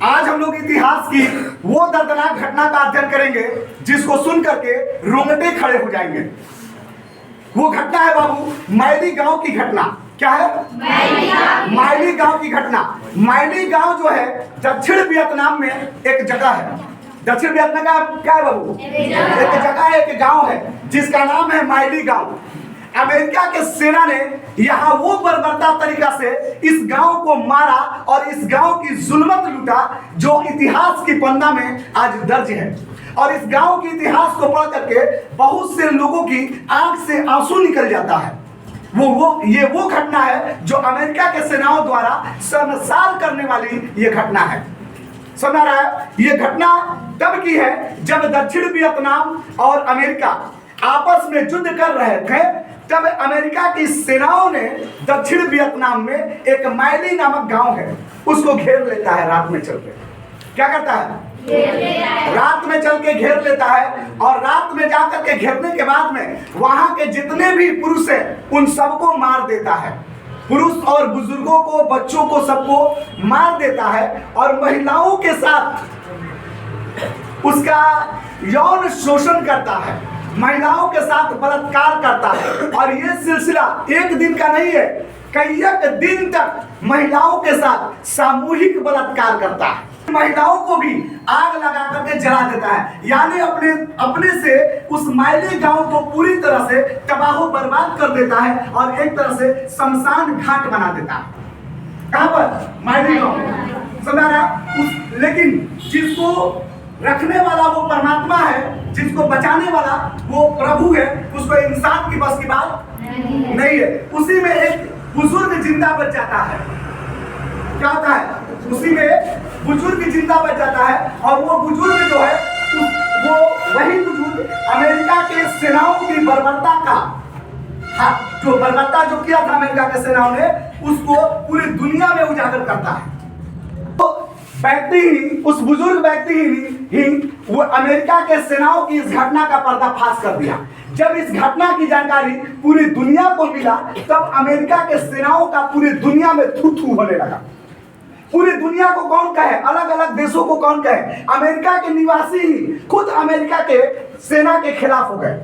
आज हम लोग इतिहास की वो दर्दनाक घटना का अध्ययन करेंगे जिसको सुन करके रोंगटे खड़े हो जाएंगे। वो घटना है बाबू माइली गांव की घटना। क्या है? माइली गांव की घटना। माइली गांव जो है दक्षिण वियतनाम में एक जगह है। दक्षिण वियतनाम का क्या है बाबू? एक जगह है, एक गांव है जिसका नाम है माइली गांव। अमेरिका के सेना ने यहाँ वो बर्बरता तरीका से इस गांव को मारा और इस गांव की जुल्मत लूटा जो इतिहास की पन्ना में आज दर्ज है। और इस गांव के इतिहास को पढ़ करके बहुत से लोगों की आंख से आंसू निकल जाता है। ये वो घटना है जो अमेरिका के सेनाओं द्वारा शर्मसार करने वाली ये घटना है। समझ रहा है? ये घटना तब की है जब दक्षिण वियतनाम और अमेरिका आपस में युद्ध कर रहे थे। तब अमेरिका की सेनाओं ने दक्षिण वियतनाम में एक माइली नामक गांव है उसको घेर लेता है। रात में चल के क्या करता है? रात में चल के घेर लेता है और रात में जाकर के घेरने के बाद में वहां के जितने भी पुरुष हैं उन सबको मार देता है। पुरुष और बुजुर्गों को, बच्चों को, सबको मार देता है और महिलाओं के साथ उसका यौन शोषण करता है, महिलाओं के साथ बलात्कार करता है। और ये सिलसिला एक दिन का नहीं है, कई दिन तक महिलाओं के साथ सामूहिक बलात्कार करता है। महिलाओं को भी आग लगा करके जला देता है, यानी अपने से उस माइली गांव को पूरी तरह से तबाह बर्बाद कर देता है और एक तरह से शमशान घाट बना देता है। कहां पर? माइली गांव। समझ रहा? लेकिन जिसको रखने वाला वो परमात्मा है, जिसको बचाने वाला वो प्रभु है, उसको इंसान की बस की बात नहीं है। उसी में एक बुजुर्ग जिंदा बच जाता है। क्या होता है? उसी में बुजुर्ग जिंदा बच जाता है और वो बुजुर्ग जो है वो वही बुजुर्ग अमेरिका के सेनाओं की बर्बरता का जो बर्बरता जो किया था अमेरिका के सेनाओं ने उसको पूरी दुनिया में उजागर करता है। तो व्यक्ति ही, उस बुजुर्ग व्यक्ति ही वो अमेरिका के सेनाओं की इस घटना का पर्दाफाश कर दिया। जब इस घटना की जानकारी पूरी दुनिया को मिला तब अमेरिका के सेनाओं का पूरी दुनिया में थू थू होने लगा। पूरी दुनिया को कौन कहे, अलग अलग देशों को कौन कहे, अमेरिका के निवासी ही खुद अमेरिका के सेना के खिलाफ हो गए।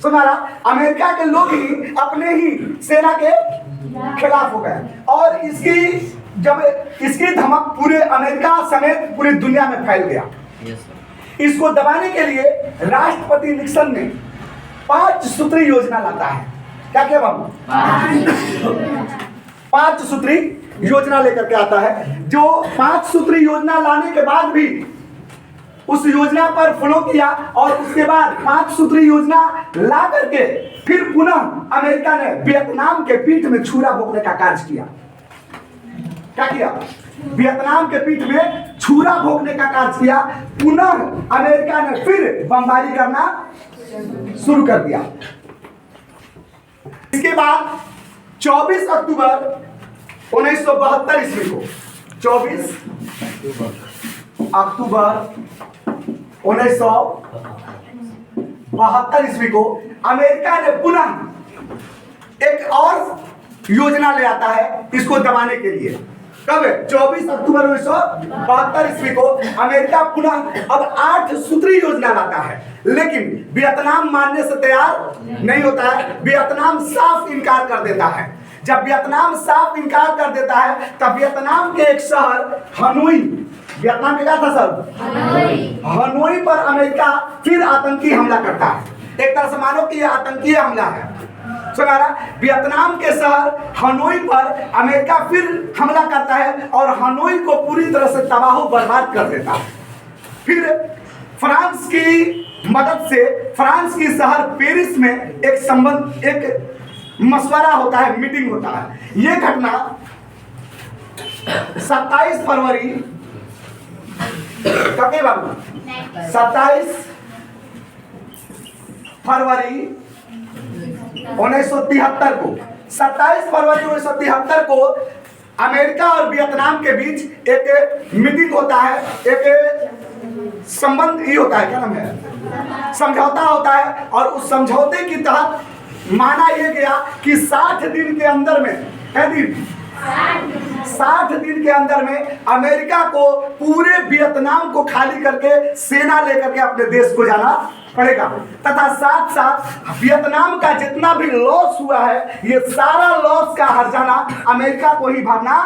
सुना रहा? अमेरिका के लोग ही अपने ही सेना के खिलाफ हो गए और इसकी धमक पूरे अमेरिका समेत पूरी दुनिया में फैल गया। इसको दबाने के लिए राष्ट्रपति निक्सन ने 5 सूत्री योजना लाता है। क्या क्या बाबू? 5 सूत्री योजना लेकर के आता है, जो 5 सूत्री योजना लाने के बाद भी उस योजना पर फॉलो किया और उसके बाद 5 सूत्री योजना ला करके फिर पुनः अमेरिका ने वियतनाम के पीठ में छुरा भोंकने का कार्य किया। क्या किया? वियतनाम के पीठ में छुरा भोंकने का कार्य किया। पुनः अमेरिका ने फिर बमबारी करना शुरू कर दिया। इसके बाद 24 अक्टूबर 1972 ईस्वी को 24 अक्टूबर 1972 ईस्वी को अमेरिका ने पुनः एक और योजना ले आता है इसको दबाने के लिए। कब? 24 अक्टूबर 1972 ईस्वी को अमेरिका पुनः अब 8 सूत्री योजना लाता है, लेकिन वियतनाम मानने से तैयार नहीं होता है। वियतनाम साफ इनकार कर देता है। जब वियतनाम साफ इनकार कर देता है तब वियतनाम के एक शहर हनोई, वियतनाम के क्या था सर? हनोई पर अमेरिका फिर आतंकी हमला करता है। एक तरह से मानो कि यह आतंकी हमला है। सुना रहा? वियतनाम के शहर हनोई पर अमेरिका फिर हमला करता है और हनोई को पूरी तरह से तबाह बर्बाद कर देता है। फिर फ्रांस की मदद से फ्रांस की शहर पेरिस में एक मशवरा होता है, मीटिंग होता है। यह घटना 27 फरवरी कब बाबू? 27 फरवरी 1973 को 27 फरवरी 1973 को अमेरिका और वियतनाम के बीच एक मीटिंग होता है। एक संबंध ही होता है, क्या नाम है? समझौता होता है। और उस समझौते के तहत माना यह गया कि 60 दिन के अंदर में यदि 60 दिन के अंदर में अमेरिका को पूरे वियतनाम को खाली करके सेना लेकर के अपने देश को जाना पड़ेगा, तथा साथ साथ वियतनाम का जितना भी लॉस हुआ है ये सारा लॉस का हर्जाना अमेरिका को ही भरना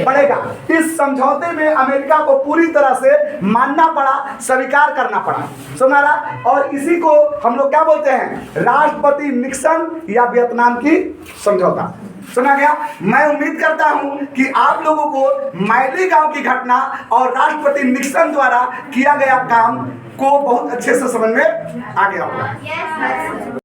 पड़ेगा। इस समझौते में अमेरिका को पूरी तरह से मानना पड़ा, स्वीकार करना पड़ा, सुना रहा। और इसी को हम लोग क्या बोलते हैं, राष्ट्रपति निक्सन या वियतनाम की समझौता, सुना गया। मैं उम्मीद करता हूं कि आप लोगों को मैली गांव की घटना और राष्ट्रपति निक्सन द्वारा किया गया काम को बहुत अच्छे से समझ में आ गया होगा।